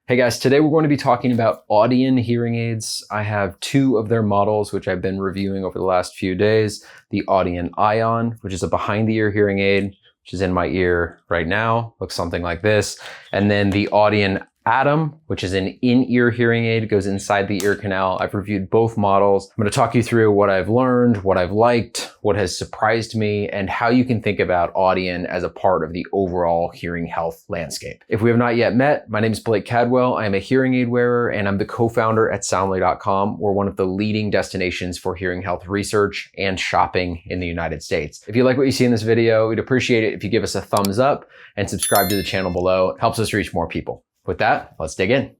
Hey guys, today we're going to be talking about Audien hearing aids. I have two of their models, which I've been reviewing over the last few days. The Audien Ion, which is a behind the ear hearing aid, which is in my ear right now, looks something like this. And then the Audien Atom, which is an in-ear hearing aid. It goes inside the ear canal. I've reviewed both models. I'm going to talk you through what I've learned, what I've liked, what has surprised me, and how you can think about Audien as a part of the overall hearing health landscape. If we have not yet met, my name is Blake Cadwell. I am a hearing aid wearer, and I'm the co-founder at Soundly.com. We're one of the leading destinations for hearing health research and shopping in the United States. If you like what you see in this video, we'd appreciate it if you give us a thumbs up and subscribe to the channel below. It helps us reach more people. With that, let's dig in.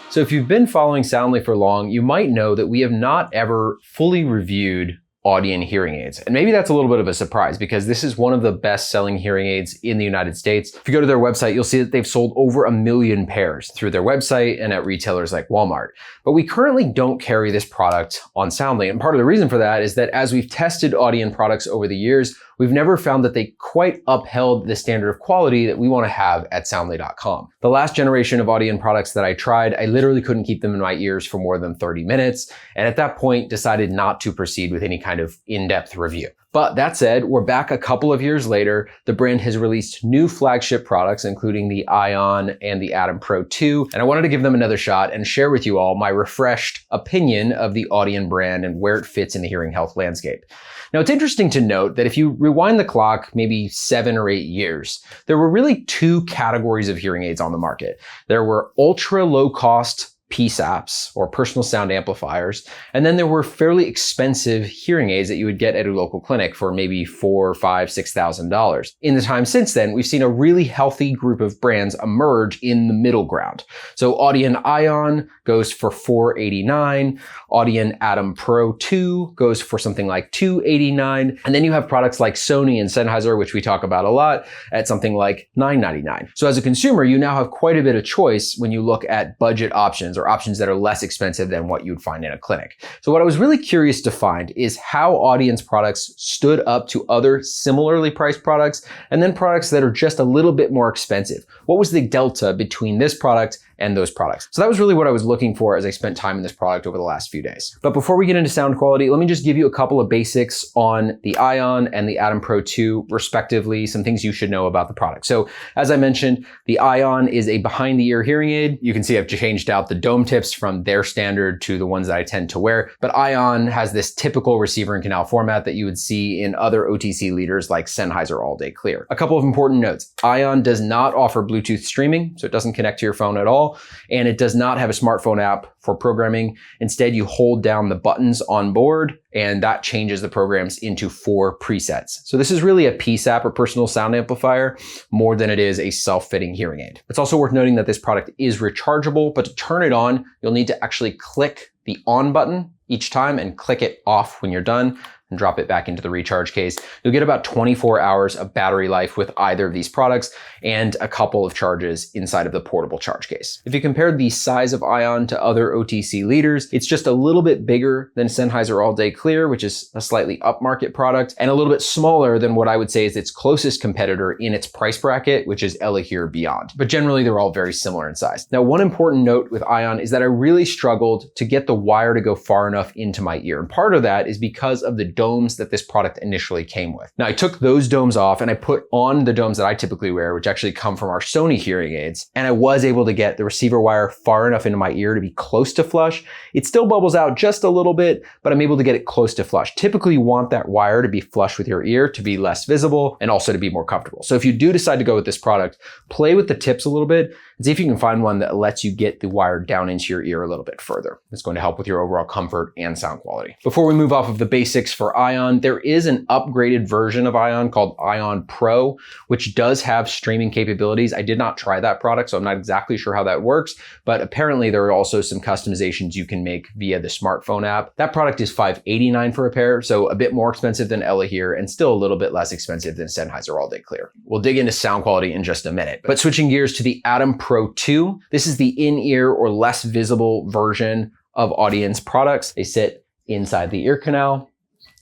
So if you've been following Soundly for long, you might know that we have not ever fully reviewed Audien hearing aids. And maybe that's a little bit of a surprise because this is one of the best-selling hearing aids in the United States. If you go to their website, you'll see that they've sold over 1 million pairs through their website and at retailers like Walmart. But we currently don't carry this product on Soundly. And part of the reason for that is that as we've tested Audien products over the years, we've never found that they quite upheld the standard of quality that we want to have at Soundly.com. The last generation of Audien products that I tried, I literally couldn't keep them in my ears for more than 30 minutes. And at that point, decided not to proceed with any kind of in-depth review. But that said, we're back a couple of years later. The brand has released new flagship products, including the Ion and the Atom Pro 2. And I wanted to give them another shot and share with you all my refreshed opinion of the Audien brand and where it fits in the hearing health landscape. Now, it's interesting to note that if you rewind the clock maybe 7 or 8 years, there were really two categories of hearing aids on the market. There were ultra low cost PSAPs or personal sound amplifiers. And then there were fairly expensive hearing aids that you would get at a local clinic for maybe $4,000, $5,000, $6,000. In the time since then, we've seen a really healthy group of brands emerge in the middle ground. So Audien Ion goes for $489. Audien Atom Pro 2 goes for something like $289. And then you have products like Sony and Sennheiser, which we talk about a lot, at something like $999. So as a consumer, you now have quite a bit of choice when you look at budget options or options that are less expensive than what you'd find in a clinic. So what I was really curious to find is how Audien's products stood up to other similarly priced products and then products that are just a little bit more expensive. What was the delta between this product and those products? So that was really what I was looking for as I spent time in this product over the last few days. But before we get into sound quality, let me just give you a couple of basics on the Ion and the Atom Pro 2, respectively, some things you should know about the product. So as I mentioned, the Ion is a behind the ear hearing aid. You can see I've changed out the dome tips from their standard to the ones that I tend to wear. But Ion has this typical receiver and canal format that you would see in other OTC leaders like Sennheiser All Day Clear. A couple of important notes. Ion does not offer Bluetooth streaming, so it doesn't connect to your phone at all. And it does not have a smartphone app for programming. Instead, you hold down the buttons on board and that changes the programs into 4 presets. So this is really a PSAP or personal sound amplifier more than it is a self-fitting hearing aid. It's also worth noting that this product is rechargeable, but to turn it on, you'll need to actually click the on button each time and click it off when you're done and drop it back into the recharge case. You'll get about 24 hours of battery life with either of these products and a couple of charges inside of the portable charge case. If you compare the size of Ion to other OTC leaders, it's just a little bit bigger than Sennheiser All Day Clear, which is a slightly upmarket product, and a little bit smaller than what I would say is its closest competitor in its price bracket, which is Elohir Beyond. But generally, they're all very similar in size. Now, one important note with Ion is that I really struggled to get the wire to go far enough into my ear. And part of that is because of the domes that this product initially came with. Now, I took those domes off and I put on the domes that I typically wear, which actually come from our Sony hearing aids. And I was able to get the receiver wire far enough into my ear to be close to flush. It still bubbles out just a little bit, but I'm able to get it close to flush. Typically, you want that wire to be flush with your ear to be less visible and also to be more comfortable. So if you do decide to go with this product, play with the tips a little bit and see if you can find one that lets you get the wire down into your ear a little bit further. It's going to help with your overall comfort and sound quality. Before we move off of the basics for for Ion. There is an upgraded version of Ion called Ion Pro, which does have streaming capabilities. I did not try that product, so I'm not exactly sure how that works, but apparently there are also some customizations you can make via the smartphone app. That product is $589 for a pair, so a bit more expensive than Ella here and still a little bit less expensive than Sennheiser All Day Clear. We'll dig into sound quality in just a minute, but switching gears to the Atom Pro 2, this is the in-ear or less visible version of Audien's products. They sit inside the ear canal.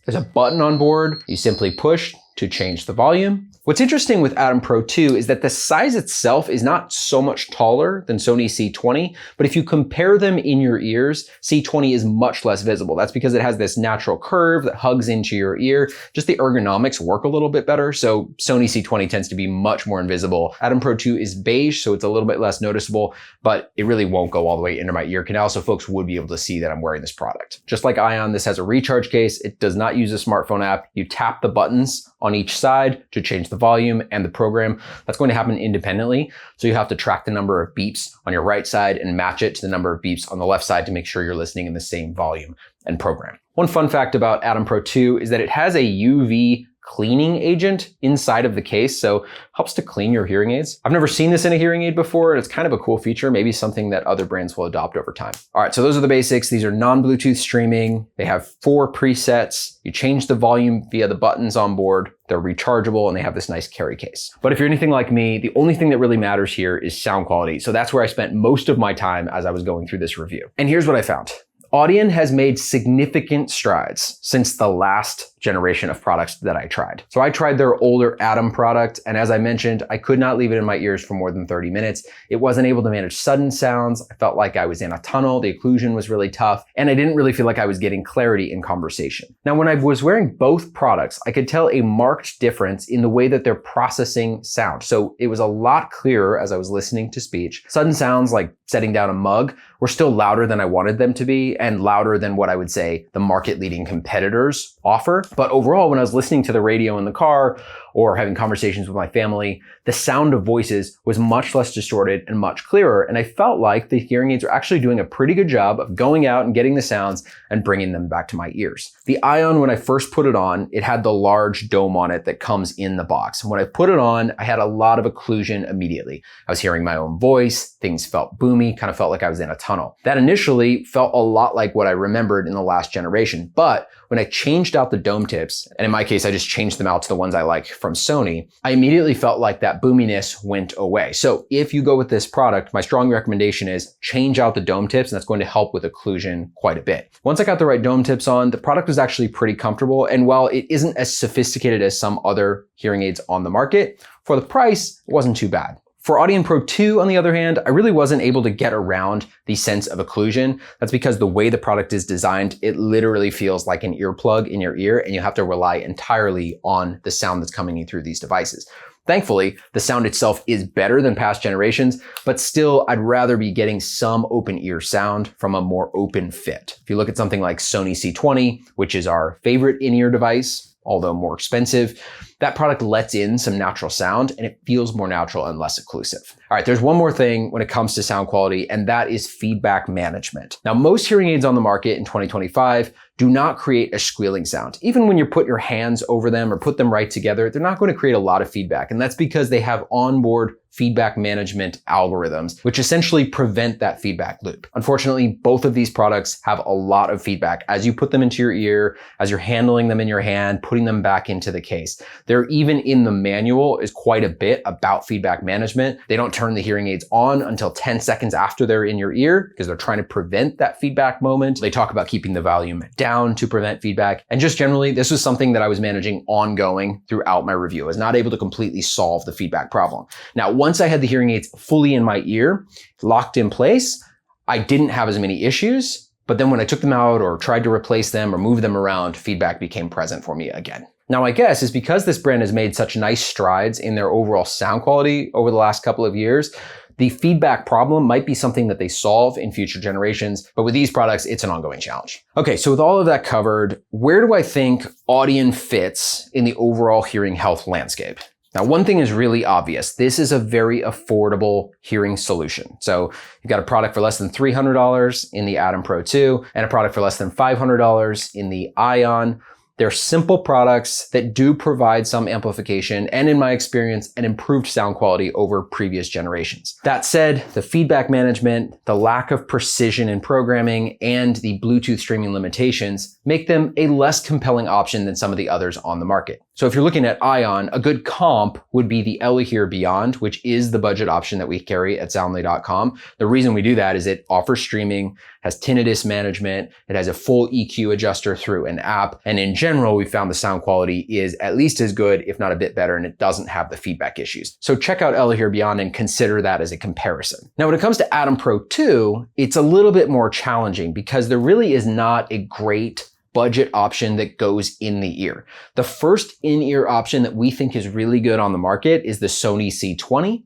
There's a button on board. You simply push to change the volume. What's interesting with Atom Pro 2 is that the size itself is not so much taller than Sony C20, but if you compare them in your ears, C20 is much less visible. That's because it has this natural curve that hugs into your ear. Just the ergonomics work a little bit better, so Sony C20 tends to be much more invisible. Atom Pro 2 is beige, so it's a little bit less noticeable, but it really won't go all the way into my ear canal, so folks would be able to see that I'm wearing this product. Just like Ion, this has a recharge case. It does not use a smartphone app. You tap the buttons on each side to change the volume and the program. That's going to happen independently. So you have to track the number of beeps on your right side and match it to the number of beeps on the left side to make sure you're listening in the same volume and program. One fun fact about Atom Pro 2 is that it has a UV cleaning agent inside of the case, so helps to clean your hearing aids. I've never seen this in a hearing aid before, and it's kind of a cool feature, maybe something that other brands will adopt over time. All right, so those are the basics. These are non-Bluetooth streaming. They have 4 presets. You change the volume via the buttons on board. They're rechargeable, and they have this nice carry case. But if you're anything like me, the only thing that really matters here is sound quality. So that's where I spent most of my time as I was going through this review. And here's what I found. Audien has made significant strides since the last generation of products that I tried. So I tried their older Atom product, and as I mentioned, I could not leave it in my ears for more than 30 minutes. It wasn't able to manage sudden sounds. I felt like I was in a tunnel. The occlusion was really tough, and I didn't really feel like I was getting clarity in conversation. Now, when I was wearing both products, I could tell a marked difference in the way that they're processing sound. So it was a lot clearer as I was listening to speech. Sudden sounds like setting down a mug were still louder than I wanted them to be, and louder than what I would say the market-leading competitors offer. But overall, when I was listening to the radio in the car or having conversations with my family, the sound of voices was much less distorted and much clearer. And I felt like the hearing aids are actually doing a pretty good job of going out and getting the sounds and bringing them back to my ears. The Ion, when I first put it on, it had the large dome on it that comes in the box. And when I put it on, I had a lot of occlusion immediately. I was hearing my own voice. Things felt boomy, kind of felt like I was in a tunnel. That initially felt a lot like what I remembered in the last generation. But when I changed out the dome tips, and in my case, I just changed them out to the ones I like from Sony, I immediately felt like that boominess went away. So if you go with this product, my strong recommendation is change out the dome tips, and that's going to help with occlusion quite a bit. Once I got the right dome tips on, the product was actually pretty comfortable. And while it isn't as sophisticated as some other hearing aids on the market, for the price, it wasn't too bad. For Audien Pro 2, on the other hand, I really wasn't able to get around the sense of occlusion. That's because the way the product is designed, it literally feels like an earplug in your ear, and you have to rely entirely on the sound that's coming in through these devices. Thankfully, the sound itself is better than past generations, but still, I'd rather be getting some open ear sound from a more open fit. If you look at something like Sony C20, which is our favorite in-ear device, although more expensive, that product lets in some natural sound and it feels more natural and less occlusive. All right, there's one more thing when it comes to sound quality, and that is feedback management. Now, most hearing aids on the market in 2025 do not create a squealing sound. Even when you put your hands over them or put them right together, they're not going to create a lot of feedback. And that's because they have onboard feedback management algorithms, which essentially prevent that feedback loop. Unfortunately, both of these products have a lot of feedback as you put them into your ear, as you're handling them in your hand, putting them back into the case. There, even in the manual, is quite a bit about feedback management. They don't turn the hearing aids on until 10 seconds after they're in your ear because they're trying to prevent that feedback moment. They talk about keeping the volume down to prevent feedback. And just generally, this was something that I was managing ongoing throughout my review. I was not able to completely solve the feedback problem. Now, once I had the hearing aids fully in my ear, locked in place, I didn't have as many issues. But then when I took them out or tried to replace them or move them around, feedback became present for me again. Now, my guess is because this brand has made such nice strides in their overall sound quality over the last couple of years, the feedback problem might be something that they solve in future generations, but with these products, it's an ongoing challenge. Okay, so with all of that covered, where do I think Audien fits in the overall hearing health landscape? Now, one thing is really obvious. This is a very affordable hearing solution. So you've got a product for less than $300 in the Atom Pro 2 and a product for less than $500 in the Ion. They're simple products that do provide some amplification and, in my experience, an improved sound quality over previous generations. That said, the feedback management, the lack of precision in programming, and the Bluetooth streaming limitations make them a less compelling option than some of the others on the market. So if you're looking at Ion, a good comp would be the Elohir Beyond, which is the budget option that we carry at soundly.com. The reason we do that is it offers streaming, has tinnitus management, it has a full EQ adjuster through an app, and in general, we found the sound quality is at least as good, if not a bit better, and it doesn't have the feedback issues. So check out Elohir Beyond and consider that as a comparison. Now, when it comes to Atom Pro 2, it's a little bit more challenging because there really is not a great budget option that goes in the ear. The first in-ear option that we think is really good on the market is the Sony C20,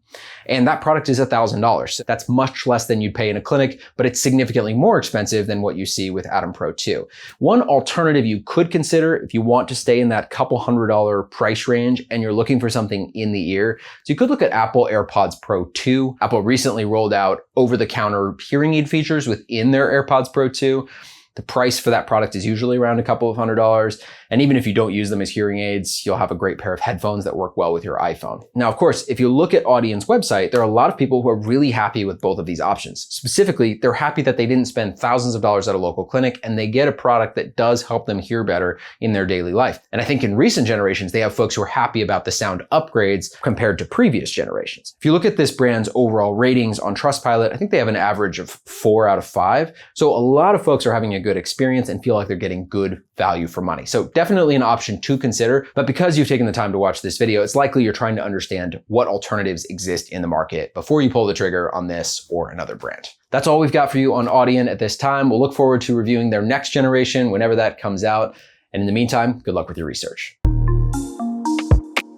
and that product is $1,000. That's much less than you'd pay in a clinic, but it's significantly more expensive than what you see with Atom Pro 2. One alternative you could consider if you want to stay in that couple $100 price range and you're looking for something in the ear, so you could look at Apple AirPods Pro 2. Apple recently rolled out over-the-counter hearing aid features within their AirPods Pro 2. The price for that product is usually around a couple of $100. And even if you don't use them as hearing aids, you'll have a great pair of headphones that work well with your iPhone. Now, of course, if you look at Audien's website, there are a lot of people who are really happy with both of these options. Specifically, they're happy that they didn't spend thousands of dollars at a local clinic and they get a product that does help them hear better in their daily life. And I think in recent generations, they have folks who are happy about the sound upgrades compared to previous generations. If you look at this brand's overall ratings on Trustpilot, I think they have an average of 4 out of 5. So a lot of folks are having a good experience and feel like they're getting good value for money. So definitely an option to consider, but because you've taken the time to watch this video, it's likely you're trying to understand what alternatives exist in the market before you pull the trigger on this or another brand. That's all we've got for you on Audien at this time. We'll look forward to reviewing their next generation whenever that comes out. And in the meantime, good luck with your research.